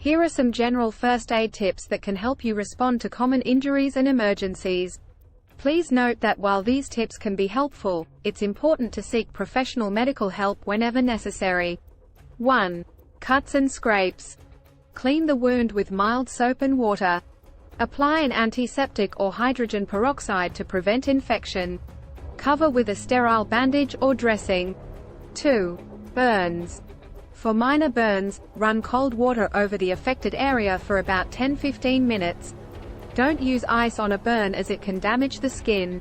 Here are some general first aid tips that can help you respond to common injuries and emergencies. Please note that while these tips can be helpful, it's important to seek professional medical help whenever necessary. 1. Cuts and scrapes. Clean the wound with mild soap and water. Apply an antiseptic or hydrogen peroxide to prevent infection. Cover with a sterile bandage or dressing. 2. Burns. For minor burns, run cold water over the affected area for about 10–15 minutes. Don't use ice on a burn as it can damage the skin.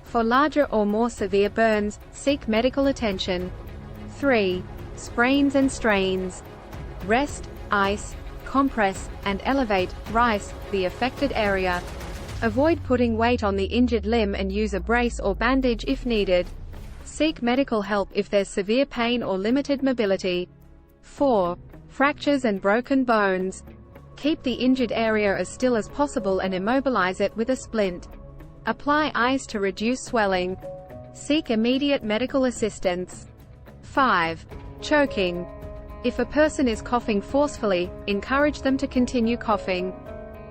For larger or more severe burns, seek medical attention. 3. Sprains and strains. Rest, ice, compress, and elevate, rice, the affected area. Avoid putting weight on the injured limb and use a brace or bandage if needed. Seek medical help if there's severe pain or limited mobility. 4. Fractures and broken bones. Keep the injured area as still as possible and immobilize it with a splint. Apply ice to reduce swelling. Seek immediate medical assistance. 5. Choking. If a person is coughing forcefully, encourage them to continue coughing.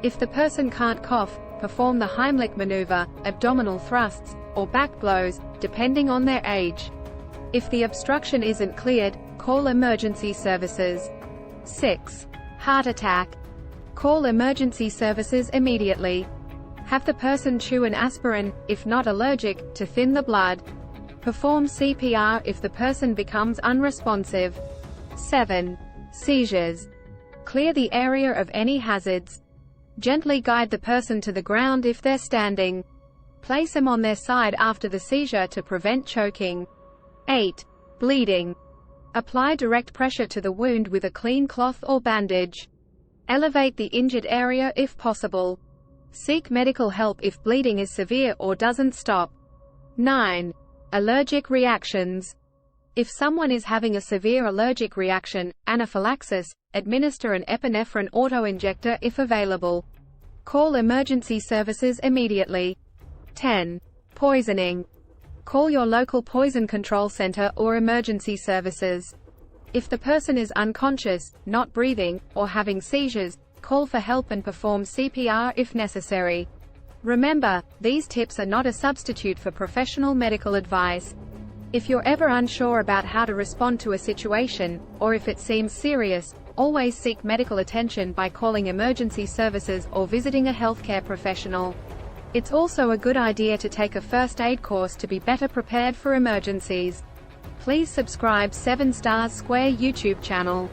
If the person can't cough, perform the Heimlich maneuver, abdominal thrusts, or back blows, depending on their age. If the obstruction isn't cleared, call emergency services. 6. Heart attack. Call emergency services immediately. Have the person chew an aspirin, if not allergic, to thin the blood. Perform CPR if the person becomes unresponsive. 7. Seizures. Clear the area of any hazards. Gently guide the person to the ground if they're standing. Place them on their side after the seizure to prevent choking. 8. Bleeding. Apply direct pressure to the wound with a clean cloth or bandage. Elevate the injured area if possible. Seek medical help if bleeding is severe or doesn't stop. 9. Allergic reactions. If someone is having a severe allergic reaction, anaphylaxis, administer an epinephrine auto-injector if available. Call emergency services immediately. 10. Poisoning. Call your local poison control center or emergency services. If the person is unconscious, not breathing, or having seizures, call for help and perform CPR if necessary. Remember, these tips are not a substitute for professional medical advice. If you're ever unsure about how to respond to a situation, or if it seems serious, always seek medical attention by calling emergency services or visiting a healthcare professional. It's also a good idea to take a first aid course to be better prepared for emergencies. Please subscribe 7 Stars Square YouTube channel.